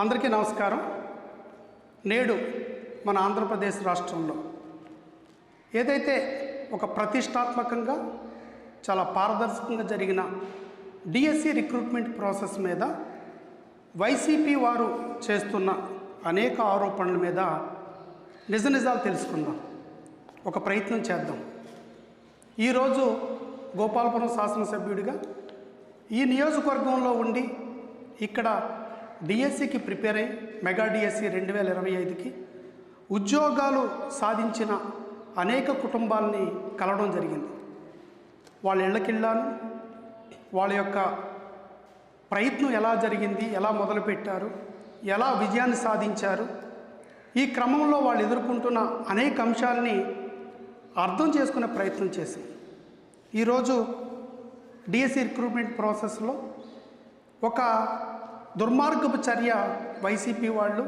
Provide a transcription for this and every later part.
అందరికీ నమస్కారం. నేడు మన ఆంధ్రప్రదేశ్ రాష్ట్రంలో ఏదైతే ఒక ప్రతిష్టాత్మకంగా చాలా పారదర్శకంగా జరిగిన డిఎస్సి రిక్రూట్మెంట్ ప్రాసెస్ మీద వైసీపీ వారు చేస్తున్న అనేక ఆరోపణల మీద నిజాలు తెలుసుకుందాం, ఒక ప్రయత్నం చేద్దాం. ఈరోజు గోపాలపురం శాసనసభ్యుడిగా ఈ నియోజకవర్గంలో ఉండి ఇక్కడ డిఎస్సికి ప్రిపేర్ అయ్యి మెగా డిఎస్సి 2025కి ఉద్యోగాలు సాధించిన అనేక కుటుంబాలని కలవడం జరిగింది. వాళ్ళ ఇళ్ళకెళ్ళాను, వాళ్ళ యొక్క ప్రయత్నం ఎలా జరిగింది, ఎలా మొదలుపెట్టారు, ఎలా విజయాన్ని సాధించారు, ఈ క్రమంలో వాళ్ళు ఎదుర్కొంటున్న అనేక అంశాలని అర్థం చేసుకునే ప్రయత్నం చేశాం. ఈరోజు డిఎస్సి రిక్రూట్మెంట్ ప్రాసెస్లో ఒక దుర్మార్గపు చర్య వైసీపీ వాళ్ళు,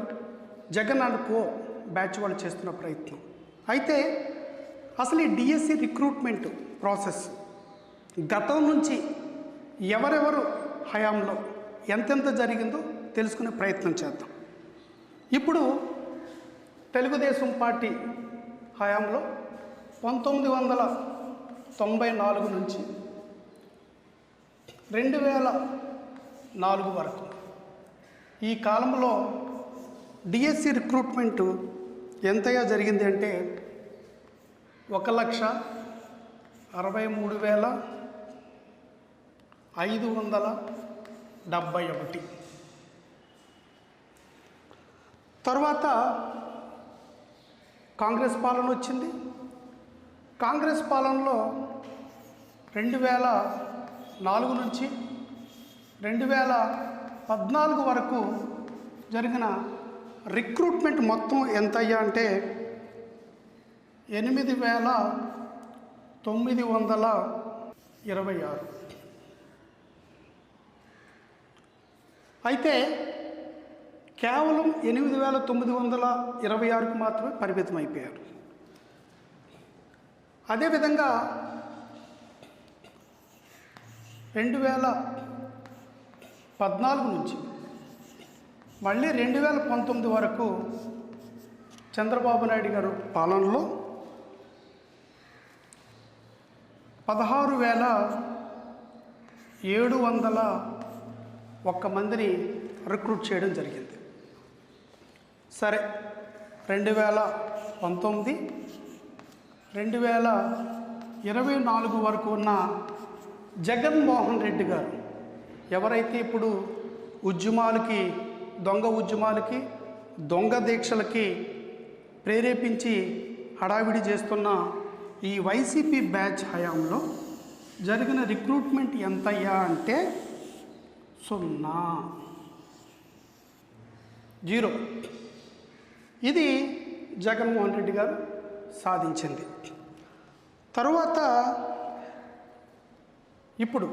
జగన్ అండ్ కో బ్యాచ్ వాళ్ళు చేస్తున్న ప్రయత్నం. అయితే అసలు ఈ డిఎస్సి రిక్రూట్మెంట్ ప్రాసెస్ గతం నుంచి ఎవరెవరు హయాంలో ఎంతెంత జరిగిందో తెలుసుకునే ప్రయత్నం చేద్దాం. ఇప్పుడు తెలుగుదేశం పార్టీ హయాంలో 1994 నుంచి 2004 వరకు ఈ కాలంలో డిఎస్సి రిక్రూట్మెంట్ ఎంతగా జరిగింది అంటే 1,63,571. తర్వాత కాంగ్రెస్ పాలన వచ్చింది. కాంగ్రెస్ పాలనలో 2004 నుంచి 2014 వరకు జరిగిన రిక్రూట్మెంట్ మొత్తం ఎంత అయ్యా అంటే 8,926. అయితే కేవలం 8,926కు మాత్రమే పరిమితం అయిపోయారు. అదేవిధంగా 2014 నుంచి మళ్ళీ 2019 వరకు చంద్రబాబు నాయుడు గారు పాలనలో 16,701 మందిని రిక్రూట్ చేయడం జరిగింది. సరే, 2019, 2024 వరకు ఉన్న జగన్మోహన్ రెడ్డి గారు ఎవరైతే ఇప్పుడు ఉద్యమాలకి, దొంగ ఉద్యమాలకి, దొంగ దీక్షలకి ప్రేరేపించి హడావిడి చేస్తున్న ఈ వైసీపీ బ్యాచ్ హయాంలో జరిగిన రిక్రూట్మెంట్ ఎంతయ్యా అంటే 0. ఇది జగన్మోహన్ రెడ్డి గారు సాధించింది. తరువాత ఇప్పుడు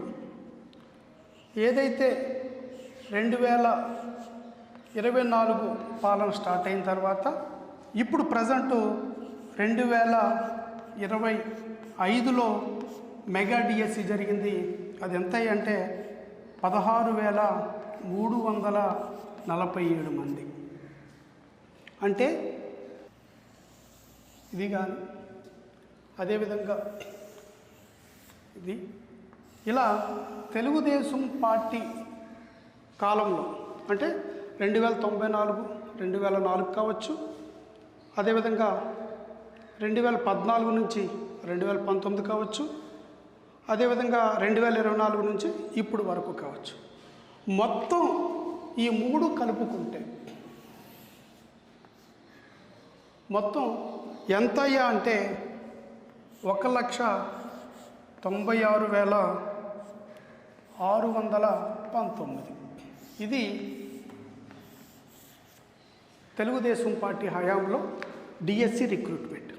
ఏదైతే 2024 పాలన స్టార్ట్ అయిన తర్వాత ఇప్పుడు ప్రజెంటు 2025లో మెగా డిఎస్సి జరిగింది. అది ఎంత అంటే 16,347 మంది. అంటే ఇది కానీ అదేవిధంగా ఇది ఇలా తెలుగుదేశం పార్టీ కాలంలో అంటే 2094, 2004 కావచ్చు, అదేవిధంగా 2014 నుంచి 2019 కావచ్చు, అదేవిధంగా 2024 నుంచి ఇప్పుడు వరకు కావచ్చు. మొత్తం ఈ 3 కలుపుకుంటే మొత్తం ఎంత అయ్యా అంటే 1,96,619. ఇది తెలుగుదేశం పార్టీ హయాంలో డిఎస్సి రిక్రూట్మెంట్.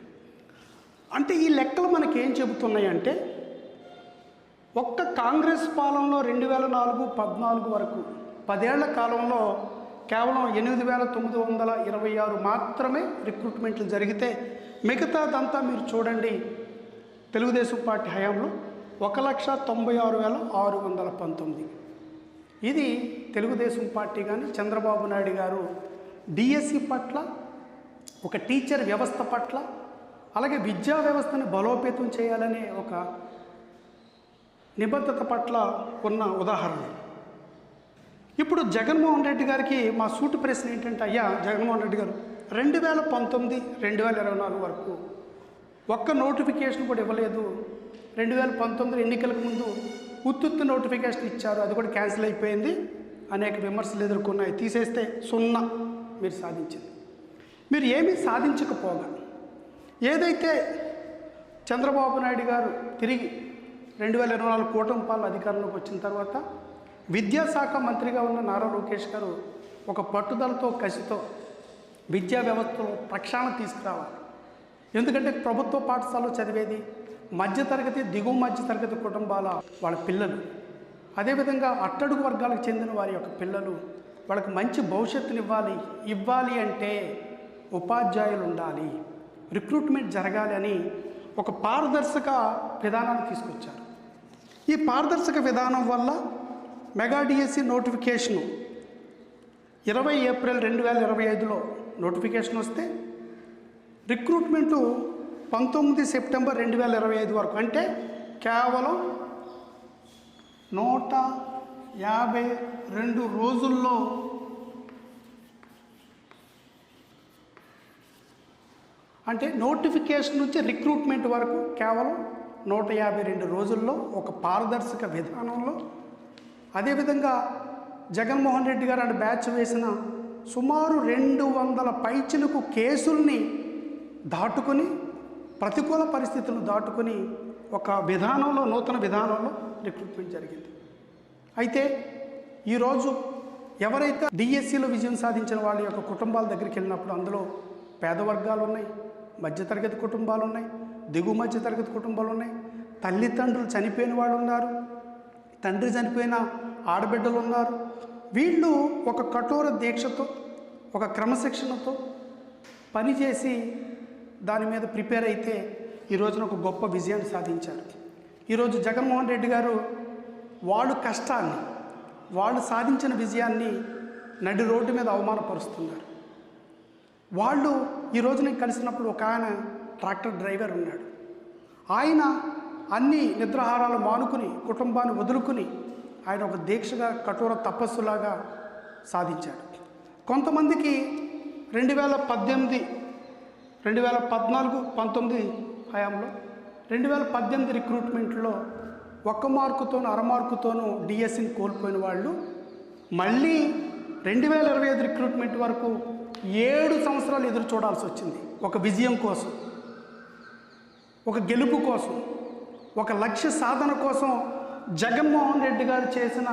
అంటే ఈ లెక్కలు మనకి ఏం చెబుతున్నాయంటే ఒక్క కాంగ్రెస్ పాలనలో 2004-14 వరకు 10 ఏళ్ల కాలంలో కేవలం 8,926 మాత్రమే రిక్రూట్మెంట్లు జరిగితే మిగతాదంతా మీరు చూడండి తెలుగుదేశం పార్టీ హయాంలో 1,96,619. ఇది తెలుగుదేశం పార్టీ కానీ చంద్రబాబు నాయుడు గారు డిఎస్సి పట్ల, ఒక టీచర్ వ్యవస్థ పట్ల, అలాగే విద్యా వ్యవస్థని బలోపేతం చేయాలనే ఒక నిబద్ధత పట్ల ఉన్న ఉదాహరణ. ఇప్పుడు జగన్మోహన్ రెడ్డి గారికి మా సూటి ప్రశ్న ఏంటంటే, అయ్యా జగన్మోహన్ రెడ్డి గారు 2019, 2024 వరకు ఒక్క నోటిఫికేషన్ కూడా ఇవ్వలేదు. 2019 ఎన్నికలకు ముందు ఉత్తుత్తి నోటిఫికేషన్ ఇచ్చారు, అది కూడా క్యాన్సిల్ అయిపోయింది, అనేక విమర్శలు ఎదుర్కొన్నాయి, తీసేస్తే 0 మీరు సాధించింది. మీరు ఏమీ సాధించకపోగా ఏదైతే చంద్రబాబు నాయుడు గారు తిరిగి 2024 కూటమి పాలన అధికారంలోకి వచ్చిన తర్వాత విద్యాశాఖ మంత్రిగా ఉన్న నారా లోకేష్ గారు ఒక పట్టుదలతో, కసితో విద్యా వ్యవస్థలో ప్రక్షాళన తీసుకురావాలి. ఎందుకంటే ప్రభుత్వ పాఠశాలలో చదివేది మధ్యతరగతి, దిగువ మధ్యతరగతి కుటుంబాల వాళ్ళ పిల్లలు, అదేవిధంగా అట్టడుగు వర్గాలకు చెందిన వారి యొక్క పిల్లలు, వాళ్ళకి మంచి భవిష్యత్తుని ఇవ్వాలి అంటే ఉపాధ్యాయులు ఉండాలి, రిక్రూట్మెంట్ జరగాలి అని ఒక పారదర్శక విధానాన్ని తీసుకొచ్చారు. ఈ పారదర్శక విధానం వల్ల మెగా డిఎస్సి నోటిఫికేషను 20 ఏప్రిల్ 2025లో నోటిఫికేషన్ వస్తే రిక్రూట్మెంటు 19 సెప్టెంబర్ 2025 వరకు, అంటే కేవలం 152 రోజుల్లో అంటే నోటిఫికేషన్ నుంచి రిక్రూట్మెంట్ వరకు కేవలం 152 రోజుల్లో ఒక పారదర్శక విధానంలో, అదేవిధంగా జగన్మోహన్ రెడ్డి గారు అంటే బ్యాచ్ వేసిన సుమారు 200 పైచిలకు కేసుల్ని దాటుకొని, ప్రతికూల పరిస్థితులను దాటుకొని ఒక విధానంలో, నూతన విధానంలో రిక్రూట్మెంట్ జరిగింది. అయితే ఈరోజు ఎవరైతే డిఎస్సిలో విజయం సాధించిన వాళ్ళ యొక్క కుటుంబాల దగ్గరికి వెళ్ళినప్పుడు అందులో పేద వర్గాలు ఉన్నాయి, మధ్యతరగతి కుటుంబాలు ఉన్నాయి, దిగువ మధ్యతరగతి కుటుంబాలు ఉన్నాయి, తల్లిదండ్రులు చనిపోయిన వాళ్ళు ఉన్నారు, తండ్రి చనిపోయిన ఆడబిడ్డలు ఉన్నారు. వీళ్ళు ఒక కఠోర దీక్షతో, ఒక క్రమశిక్షణతో పనిచేసి దాని మీద ప్రిపేర్ అయితే ఈ రోజున ఒక గొప్ప విజయాన్ని సాధించారు. ఈరోజు జగన్మోహన్ రెడ్డి గారు వాళ్ళు కష్టాన్ని, వాళ్ళు సాధించిన విజయాన్ని నడి రోడ్డు మీద అవమానపరుస్తున్నారు. వాళ్ళు ఈరోజు నేను కలిసినప్పుడు ఒక ఆయన ట్రాక్టర్ డ్రైవర్ ఉన్నాడు. ఆయన అన్ని నిద్రాహారాలు మానుకుని, కుటుంబాన్ని వదులుకుని ఆయన ఒక దీక్షగా, కఠోర తపస్సులాగా సాధించాడు. కొంతమందికి 2018, 2014, 19 హయాంలో 2018 రిక్రూట్మెంట్లో 1 మార్కుతోనూ, అర మార్కుతోనూ డిఎస్సిని కోల్పోయిన వాళ్ళు మళ్ళీ 2025 రిక్రూట్మెంట్ వరకు 7 సంవత్సరాలు ఎదురు చూడాల్సి వచ్చింది. ఒక విజయం కోసం, ఒక గెలుపు కోసం, ఒక లక్ష్య సాధన కోసం జగన్మోహన్ రెడ్డి గారు చేసిన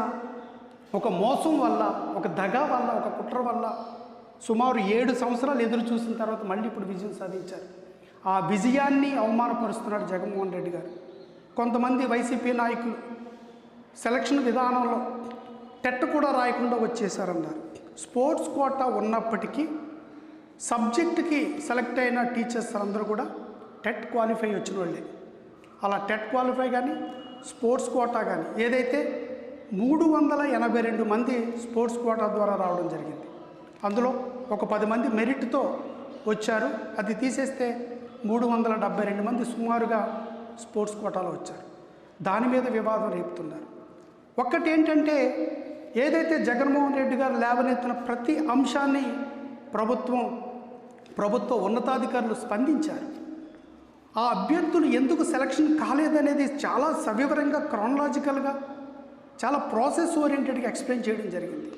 ఒక మోసం వల్ల, ఒక దగా వల్ల, ఒక కుట్ర వల్ల సుమారు 7 సంవత్సరాలు ఎదురు చూసిన తర్వాత మళ్ళీ ఇప్పుడు విజయం సాధించారు. ఆ విజయాన్ని అవమానపరుస్తున్నాడు జగన్మోహన్ రెడ్డి గారు. కొంతమంది వైసీపీ నాయకులు సెలక్షన్ విధానంలో టెట్ కూడా రాయకుండా వచ్చేసారన్నారు. స్పోర్ట్స్ కోటా ఉన్నప్పటికీ సబ్జెక్టుకి సెలెక్ట్ అయిన టీచర్స్ అందరూ కూడా టెట్ క్వాలిఫై వచ్చిన వాళ్ళే. అలా టెట్ క్వాలిఫై కానీ, స్పోర్ట్స్ కోటా కానీ, ఏదైతే 382 మంది స్పోర్ట్స్ కోటా ద్వారా రావడం జరిగింది. అందులో ఒక 10 మంది మెరిట్తో వచ్చారు. అది తీసేస్తే 372 మంది సుమారుగా స్పోర్ట్స్ కోటాలో వచ్చారు. దాని మీద వివాదం రేపుతున్నారు. ఒక్కటి ఏంటంటే, ఏదైతే జగన్మోహన్ రెడ్డి గారు లేవనెత్తిన ప్రతి అంశాన్ని ప్రభుత్వ ఉన్నతాధికారులు స్పందించారు. ఆ అభ్యర్థులు ఎందుకు సెలక్షన్ కాలేదనేది చాలా సవివరంగా, క్రానలాజికల్గా, చాలా ప్రాసెస్ ఓరియంటెడ్గా ఎక్స్ప్లెయిన్ చేయడం జరిగింది.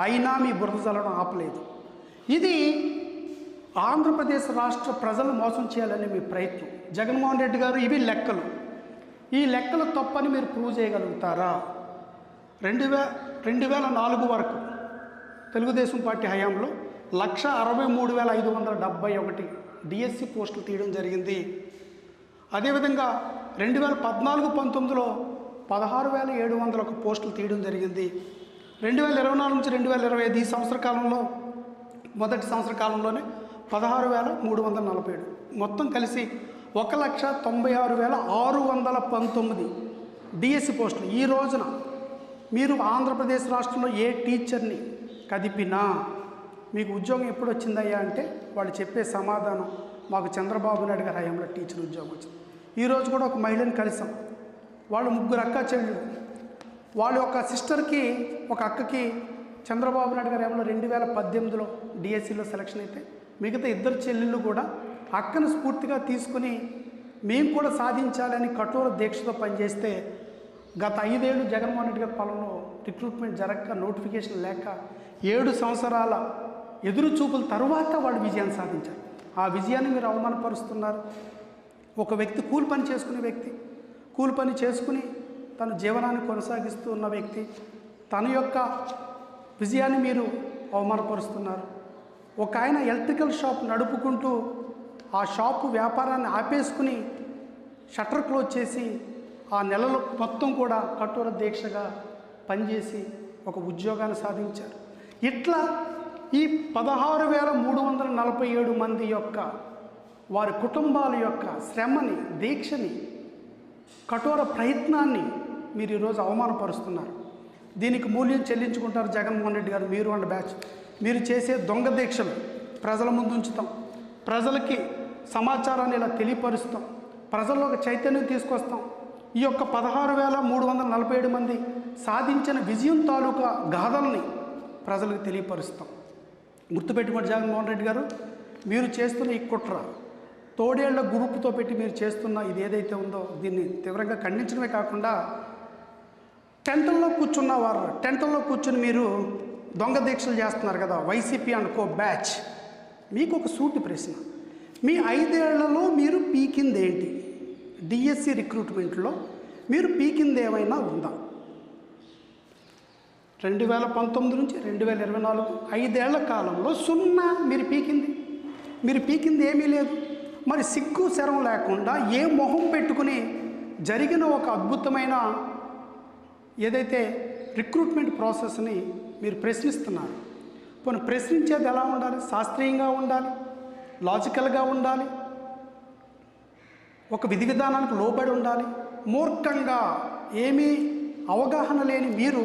అయినా మీ బురద చల్లడం ఆపలేదు. ఇది ఆంధ్రప్రదేశ్ రాష్ట్ర ప్రజలను మోసం చేయాలనే మీ ప్రయత్నం. జగన్మోహన్ రెడ్డి గారు ఇవి లెక్కలు, ఈ లెక్కలు తప్పని మీరు ప్రూవ్ చేయగలుగుతారా? 2004 వరకు తెలుగుదేశం పార్టీ హయాంలో 163,571 డిఎస్సి పోస్టులు తీయడం జరిగింది. అదేవిధంగా 2014-19లో 16,701 పోస్టులు తీయడం జరిగింది. 2024 నుంచి 2025 ఈ సంవత్సర కాలంలో, మొదటి సంవత్సర కాలంలోనే 16,347, మొత్తం కలిసి 1,96,619 డిఎస్సి పోస్టులు ఈ రోజున మీరు ఆంధ్రప్రదేశ్ రాష్ట్రంలో ఏ టీచర్ని కదిపినా మీకు ఉద్యోగం ఎప్పుడు వచ్చిందయ్యా అంటే వాళ్ళు చెప్పే సమాధానం మాకు చంద్రబాబు నాయుడు గారి హయాంలో టీచర్ ఉద్యోగం వచ్చింది. ఈరోజు కూడా ఒక మహిళని కలిసాం. వాళ్ళు 3 అక్క చెల్లెళ్ళు. వాళ్ళ యొక్క సిస్టర్కి ఒక అక్కకి చంద్రబాబు నాయుడు గారి హయాంలో 2018లో డిఎస్సిలో సెలక్షన్ అయితే మిగతా 2 చెల్లెళ్ళు కూడా అక్కను స్ఫూర్తిగా తీసుకుని మేము కూడా సాధించాలని కఠోర దీక్షతో పనిచేస్తే గత 5 ఏళ్ళు జగన్మోహన్ రెడ్డి గారి పాలనలో రిక్రూట్మెంట్ జరగక నోటిఫికేషన్ లేక 7 సంవత్సరాల ఎదురు చూపుల తర్వాత వాళ్ళు విజయాన్ని సాధించారు. ఆ విజయాన్ని మీరు అవమానపరుస్తున్నారు. ఒక వ్యక్తి కూలి పని చేసుకునే వ్యక్తి, కూలి పని చేసుకుని తన జీవనాన్ని కొనసాగిస్తూ ఉన్న వ్యక్తి, తన యొక్క విజయాన్ని మీరు అవమానపరుస్తున్నారు. ఒక ఆయన ఎలక్ట్రికల్ షాప్ నడుపుకుంటూ ఆ షాపు వ్యాపారాన్ని ఆపేసుకుని షట్టర్ క్లోజ్ చేసి ఆ నెలలో మొత్తం కూడా కఠోర దీక్షగా పనిచేసి ఒక ఉద్యోగాన్ని సాధించారు. ఇట్లా ఈ 16,347 మంది యొక్క వారి కుటుంబాల యొక్క శ్రమని, దీక్షని, కఠోర ప్రయత్నాన్ని మీరు ఈరోజు అవమానపరుస్తున్నారు. దీనికి మూల్యం చెల్లించుకుంటారు జగన్మోహన్ రెడ్డి గారు, మీరు అండ్ బ్యాచ్. మీరు చేసే దొంగ దీక్షలు ప్రజల ముందు ఉంచుతాం, ప్రజలకి సమాచారాన్ని ఇలా తెలియపరుస్తాం, ప్రజల్లో ఒక చైతన్యం తీసుకొస్తాం. ఈ యొక్క 16,347 మంది సాధించిన విజయం తాలూకా గాథల్ని ప్రజలకు తెలియపరుస్తాం. గుర్తుపెట్టుకోండి జగన్మోహన్ రెడ్డి గారు, మీరు చేస్తున్న ఈ కుట్ర, తోడేళ్ల గ్రూపుతో పెట్టి మీరు చేస్తున్న ఇది ఏదైతే ఉందో దీన్ని తీవ్రంగా ఖండించడమే కాకుండా టెంటల్లో కూర్చుని మీరు దొంగ దీక్షలు చేస్తున్నారు కదా, వైసీపీ అండ్ కో బ్యాచ్. మీకు ఒక సూటి ప్రశ్న, మీ 5 ఏళ్లలో మీరు పీకింది ఏంటి? డిఎస్సి రిక్రూట్మెంట్లో మీరు పీకింది ఏమైనా ఉందా? 2019 నుంచి 2024 5 ఏళ్ల కాలంలో 0 మీరు పీకింది ఏమీ లేదు. మరి సిగ్గు శరం లేకుండా ఏ మొహం పెట్టుకుని జరిగిన ఒక అద్భుతమైన ఏదైతే రిక్రూట్మెంట్ ప్రాసెస్ని మీరు ప్రశ్నిస్తున్నారు. పోనీ ప్రశ్నించేది ఎలా ఉండాలి? శాస్త్రీయంగా ఉండాలి, లాజికల్గా ఉండాలి, ఒక విధి విధానానికి లోబడి ఉండాలి. మూర్ఖంగా ఏమీ అవగాహన లేని మీరు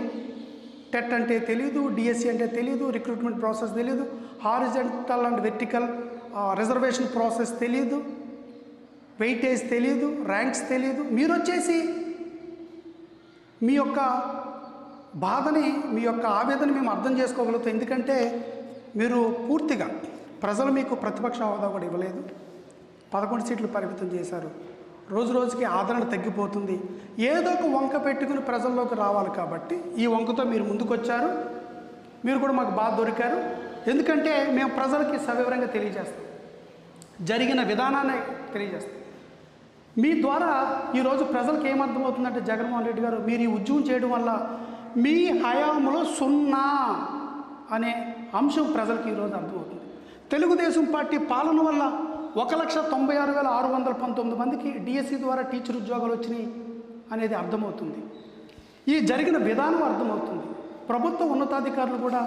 టెట్ అంటే తెలీదు, డిఎస్సి అంటే తెలీదు, రిక్రూట్మెంట్ ప్రాసెస్ తెలీదు, horizontal and vertical reservation process తెలీదు, వెయిటేజ్ తెలీదు, ర్యాంక్స్ తెలీదు. మీరు వచ్చేసి మీ యొక్క బాధని, మీ యొక్క ఆవేదన మేము అర్థం చేసుకోగలుగుతాం. ఎందుకంటే మీరు పూర్తిగా ప్రజలు మీకు ప్రతిపక్ష హోదా కూడా ఇవ్వలేదు, 11 సీట్లు పరిమితం చేశారు. రోజు రోజుకి ఆదరణ తగ్గిపోతుంది. ఏదో ఒక వంక పెట్టుకుని ప్రజల్లోకి రావాలి కాబట్టి ఈ వంకతో మీరు ముందుకొచ్చారు. మీరు కూడా మాకు బాగా దొరికారు. ఎందుకంటే మేము ప్రజలకి సవివరంగా తెలియజేస్తాం, జరిగిన విధానాన్ని తెలియజేస్తాం. మీ ద్వారా ఈరోజు ప్రజలకు ఏమర్థమవుతుందంటే జగన్మోహన్ రెడ్డి గారు, మీరు ఈ ఉద్యమం చేయడం వల్ల మీ హయాంలో 0 అనే అంశం ప్రజలకు ఈరోజు అర్థమవుతుంది. తెలుగుదేశం పార్టీ పాలన వల్ల 1,96,619 మందికి డిఎస్సి ద్వారా టీచర్ ఉద్యోగాలు వచ్చినాయి అనేది అర్థమవుతుంది. ఈ జరిగిన విధానం అర్థమవుతుంది. ప్రభుత్వ ఉన్నతాధికారులు కూడా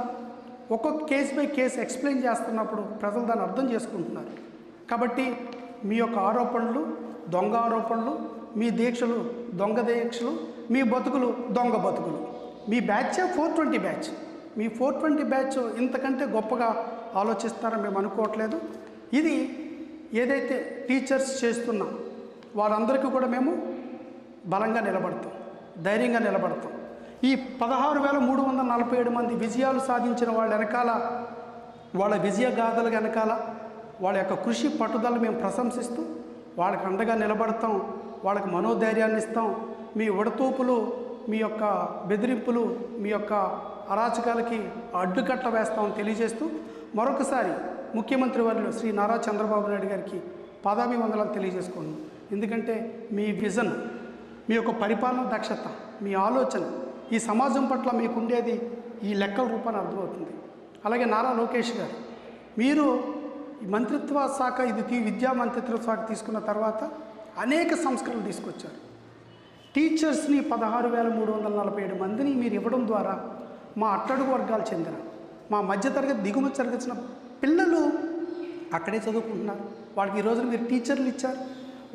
ఒక్కొక్క కేసు బై కేసు ఎక్స్ప్లెయిన్ చేస్తున్నప్పుడు ప్రజలు దాన్ని అర్థం చేసుకుంటున్నారు. కాబట్టి మీ యొక్క ఆరోపణలు దొంగ ఆరోపణలు, మీ దీక్షలు దొంగ దీక్షలు, మీ బతుకులు దొంగ బతుకులు. మీ బ్యాచే 420 బ్యాచ్. మీ 420 బ్యాచ్ ఇంతకంటే గొప్పగా ఆలోచిస్తారని మేము అనుకోవట్లేదు. ఇది ఏదైతే టీచర్స్ చేస్తున్నా వారందరికీ కూడా మేము బలంగా నిలబడతాం, ధైర్యంగా నిలబడతాం. ఈ 16,347 మంది విజయాలు సాధించిన వాళ్ళ వెనకాల, వాళ్ళ విజయ గాథల వెనకాల వాళ్ళ యొక్క కృషి పట్టుదల మేము ప్రశంసిస్తూ వాళ్ళకి అండగా నిలబడతాం, వాళ్ళకి మనోధైర్యాన్ని ఇస్తాం. మీ ఉడతూపులు, మీ యొక్క బెదిరింపులు, మీ యొక్క అరాచకాలకి అడ్డుకట్ట వేస్తామని తెలియజేస్తూ మరొకసారి ముఖ్యమంత్రి వర్యులు శ్రీ నారా చంద్రబాబు నాయుడు గారికి పాదాభివందనాలు తెలియజేసుకోండి. ఎందుకంటే మీ విజన్, మీ యొక్క పరిపాలన దక్షత, మీ ఆలోచన ఈ సమాజం పట్ల మీకు ఉండేది ఈ లెక్కల రూపాన్ని అర్థమవుతుంది. అలాగే నారా లోకేష్ గారు, మీరు ఈ మంత్రిత్వ శాఖ, ఇది విద్యా మంత్రిత్వ శాఖ తీసుకున్న తర్వాత అనేక సంస్కరణలు తీసుకొచ్చారు. టీచర్స్ని 16,347 మందిని మీరు ఇవ్వడం ద్వారా మా అట్టడుగు వర్గాలు చెందిన, మా మధ్యతరగతి దిగుమతి తరగతిన పిల్లలు అక్కడే చదువుకుంటున్నారు. వాళ్ళకి ఈ రోజున మీరు టీచర్లు ఇచ్చారు.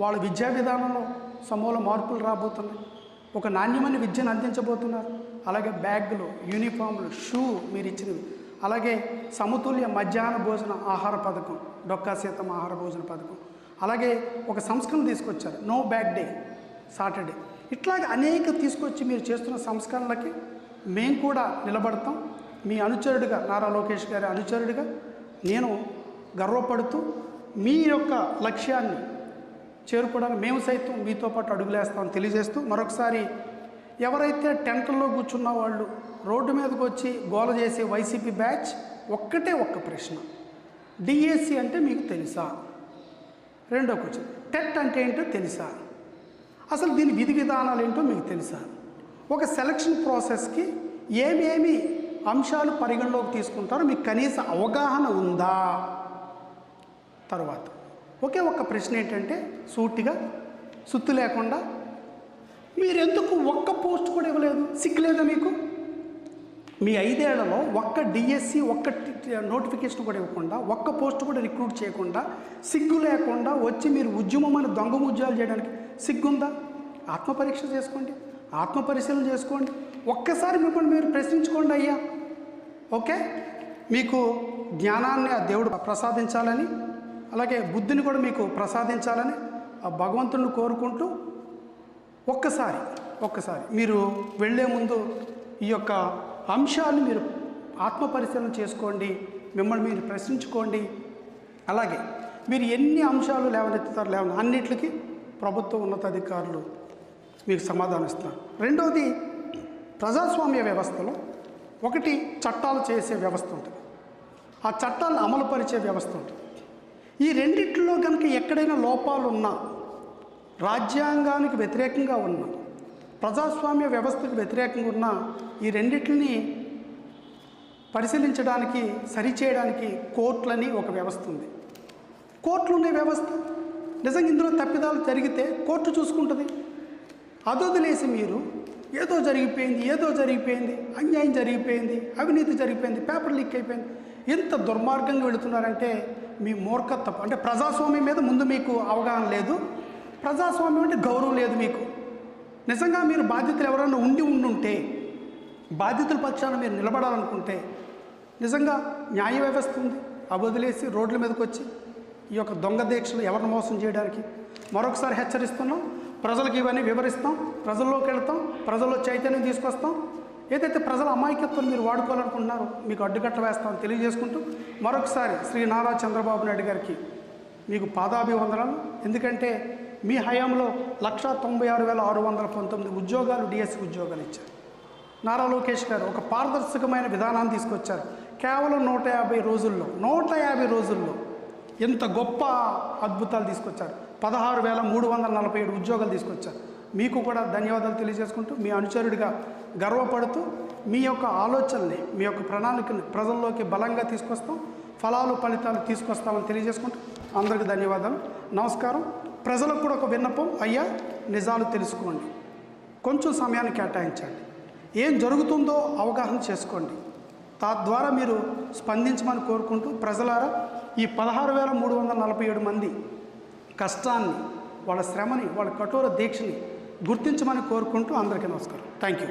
వాళ్ళ విద్యా విధానంలో సమూల మార్పులు రాబోతున్నాయి. ఒక నాణ్యమైన విద్యను అందించబోతున్నారు. అలాగే బ్యాగులు, యూనిఫామ్లు, షూ మీరు ఇచ్చినవి, అలాగే సమతుల్య మధ్యాహ్న భోజన ఆహార పథకం, డొక్కా సీతమ్మ ఆహార భోజన పథకం, అలాగే ఒక సంస్కరణ తీసుకొచ్చారు, నో బ్యాగ్ డే సాటర్డే. ఇట్లాగే అనేక తీసుకొచ్చి మీరు చేస్తున్న సంస్కరణలకి మేము కూడా నిలబడతాం. మీ అనుచరుడిగా, నారా లోకేష్ గారి అనుచరుడిగా నేను గర్వపడుతూ మీ యొక్క లక్ష్యాన్ని చేరుకోవడానికి మేము సైతం మీతో పాటు అడుగులేస్తామని తెలియజేస్తూ, మరొకసారి ఎవరైతే టెంట్లలో కూర్చున్న వాళ్ళు రోడ్డు మీదకి వచ్చి గోల చేసే వైసీపీ బ్యాచ్ ఒక్కటే ఒక్క ప్రశ్న, డిఎస్సి అంటే మీకు తెలుసా? రెండో క్వశ్చన్, టెట్ అంటే ఏంటో తెలుసా? అసలు దీని విధి విధానాలు ఏంటో మీకు తెలుసా? ఒక సెలక్షన్ ప్రాసెస్కి ఏమేమి అంశాలు పరిగణలోకి తీసుకుంటారో మీకు కనీస అవగాహన ఉందా? తర్వాత ఒకే ఒక్క ప్రశ్న ఏంటంటే సూటిగా సుత్తు లేకుండా, మీరెందుకు ఒక్క పోస్ట్ కూడా ఇవ్వలేదు? సిగ్గులేదా మీకు? మీ 5 ఏళ్లలో ఒక్క డిఎస్సి ఒక్క నోటిఫికేషన్ కూడా ఇవ్వకుండా, ఒక్క పోస్ట్ కూడా రిక్రూట్ చేయకుండా, సిగ్గు లేకుండా వచ్చి మీరు ఉద్యమం అని దొంగ ఉద్యోగాలు చేయడానికి సిగ్గుందా? ఆత్మపరీక్ష చేసుకోండి, ఆత్మపరిశీలన చేసుకోండి, ఒక్కసారి మిమ్మల్ని మీరు ప్రశ్నించుకోండి అయ్యా. ఓకే, మీకు జ్ఞానాన్ని ఆ దేవుడు ప్రసాదించాలని, అలాగే బుద్ధిని కూడా మీకు ప్రసాదించాలని ఆ భగవంతుడిని కోరుకుంటూ ఒక్కసారి మీరు వెళ్ళే ముందు ఈ యొక్క అంశాలను మీరు ఆత్మపరిశీలన చేసుకోండి, మిమ్మల్ని మీరు ప్రశ్నించుకోండి. అలాగే మీరు ఎన్ని అంశాలు లేవనెత్తుతారు అన్నిటికీ ప్రభుత్వ ఉన్నతాధికారులు మీకు సమాధానం ఇస్తున్నారు. రెండవది, ప్రజాస్వామ్య వ్యవస్థలో ఒకటి చట్టాలు చేసే వ్యవస్థ ఉంటుంది, ఆ చట్టాలను అమలుపరిచే వ్యవస్థ ఉంటుంది. ఈ రెండిట్లో కనుక ఎక్కడైనా లోపాలు ఉన్నా, రాజ్యాంగానికి వ్యతిరేకంగా ఉన్నా, ప్రజాస్వామ్య వ్యవస్థకు వ్యతిరేకంగా ఉన్న ఈ రెండిటిని పరిశీలించడానికి, సరిచేయడానికి కోర్టులని ఒక వ్యవస్థ ఉంది. కోర్టులు ఉండే వ్యవస్థ నిజంగా ఇందులో తప్పిదాలు జరిగితే కోర్టు చూసుకుంటుంది. అదొదిలేసి మీరు ఏదో జరిగిపోయింది, అన్యాయం జరిగిపోయింది, అవినీతి జరిగిపోయింది, పేపర్ లీక్ అయిపోయింది, ఎంత దుర్మార్గంగా వెళుతున్నారంటే మీ మూర్ఖత్వం. అంటే ప్రజాస్వామ్యం మీద ముందు మీకు అవగాహన లేదు, ప్రజాస్వామ్యం అంటే గౌరవం లేదు మీకు. నిజంగా మీరు బాధ్యతలు ఎవరైనా ఉండుంటే, బాధ్యతల పక్షాన మీరు నిలబడాలనుకుంటే, నిజంగా న్యాయ వ్యవస్థ ఉంది, అవి వదిలేసి రోడ్ల మీదకి వచ్చి ఈ యొక్క దొంగ దీక్షలు ఎవరిని మోసం చేయడానికి మరొకసారి హెచ్చరిస్తున్నాం. ప్రజలకు ఇవన్నీ వివరిస్తాం, ప్రజల్లోకి వెళ్తాం, ప్రజల్లో చైతన్యం తీసుకొస్తాం. ఏదైతే ప్రజల అమాయకత్వం మీరు వాడుకోవాలనుకుంటున్నారో మీకు అడ్డుకట్ట వేస్తామని తెలియజేసుకుంటూ, మరొకసారి శ్రీ నారా చంద్రబాబు నాయుడు గారికి మీకు పాదాభివందనాలు. ఎందుకంటే మీ హయాంలో 196,619 ఉద్యోగాలు, డిఎస్సి ఉద్యోగాలు ఇచ్చారు. నారా లోకేష్ గారు ఒక పారదర్శకమైన విధానాన్ని తీసుకొచ్చారు. కేవలం 150 రోజుల్లో ఎంత గొప్ప అద్భుతాలు తీసుకొచ్చారు. 16,347 ఉద్యోగాలు తీసుకొచ్చారు. మీకు కూడా ధన్యవాదాలు తెలియజేసుకుంటూ, మీ అనుచరుడిగా గర్వపడుతూ, మీ యొక్క ఆలోచనని, మీ యొక్క ప్రణాళికని ప్రజల్లోకి బలంగా తీసుకొస్తాం, ఫలితాలు తీసుకొస్తామని తెలియజేసుకుంటూ అందరికీ ధన్యవాదాలు, నమస్కారం. ప్రజలకు కూడా ఒక విన్నపం, అయ్యా నిజాలు తెలుసుకోండి, కొంచెం సమయాన్ని కేటాయించండి, ఏం జరుగుతుందో అవగాహన చేసుకోండి, తద్వారా మీరు స్పందించమని కోరుకుంటూ, ప్రజలారా ఈ 16,347 మంది కష్టాన్ని, వాళ్ళ శ్రమని, వాళ్ళ కఠోర దీక్షని గుర్తించమని కోరుకుంటూ అందరికీ నమస్కారం. Thank you.